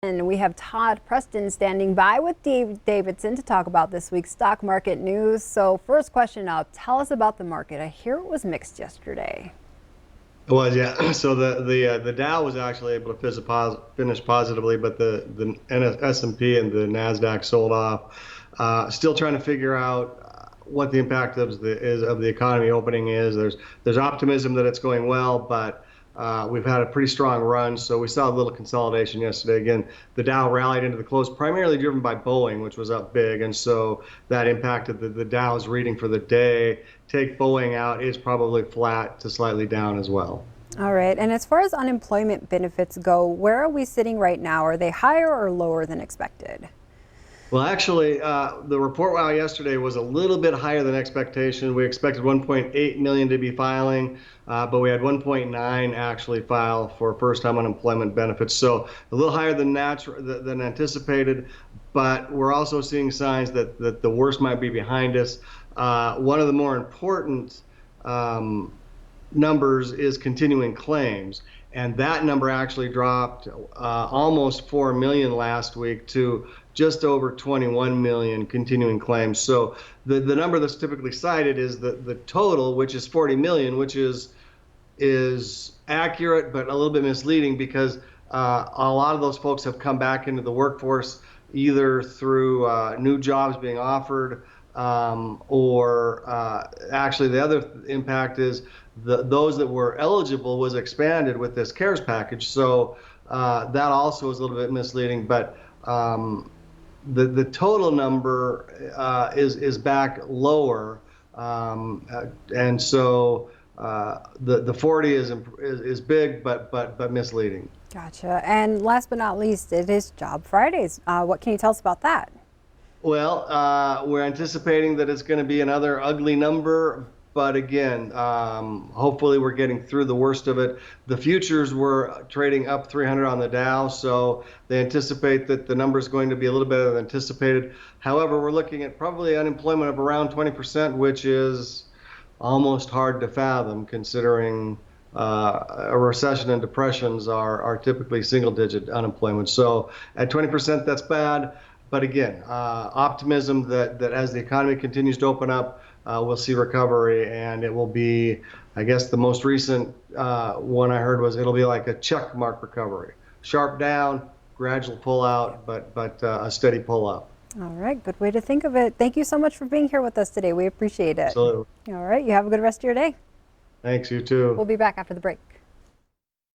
And we have Todd Preston standing by with Davidson to talk about this week's stock market news. So first question now, tell us about the market. I hear it was mixed yesterday. It was, yeah. So the Dow was actually able to finish positively, but the S&P and the Nasdaq sold off. Still trying to figure out what the impact of the economy opening is. There's optimism that it's going well, but we've had a pretty strong run, so we saw a little consolidation yesterday. Again, the Dow rallied into the close, primarily driven by Boeing, which was up big, and so that impacted the Dow's reading for the day. Take Boeing out, it's probably flat to slightly down as well. All right, and as far as unemployment benefits go, where are we sitting right now? Are they higher or lower than expected? Well, actually, the report out yesterday was a little bit higher than expectation. We expected 1.8 million to be filing, but we had 1.9 actually file for first-time unemployment benefits. So a little higher than anticipated, but we're also seeing signs that the worst might be behind us. One of the more important numbers is continuing claims, and that number actually dropped almost 4 million last week to just over 21 million continuing claims. So the number that's typically cited is the total, which is 40 million, which is accurate but a little bit misleading because a lot of those folks have come back into the workforce either through new jobs being offered, or actually the other impact is those that were eligible was expanded with this CARES package. So that also is a little bit misleading, but the total number is back lower, and so the 40 is big but misleading. Gotcha. And last but not least, it is Job Fridays. What can you tell us about that? Well, we're anticipating that it's going to be another ugly number, but again, hopefully we're getting through the worst of it. The futures were trading up 300 on the Dow, so they anticipate that the number is going to be a little better than anticipated. However, we're looking at probably unemployment of around 20%, which is almost hard to fathom considering a recession and depressions are typically single-digit unemployment. So at 20%, that's bad. But again, optimism that as the economy continues to open up, we'll see recovery, and it will be, I guess the most recent one I heard was it'll be like a check mark recovery. Sharp down, gradual pull out, but a steady pull up. All right, good way to think of it. Thank you so much for being here with us today. We appreciate it. Absolutely. All right, you have a good rest of your day. Thanks, you too. We'll be back after the break.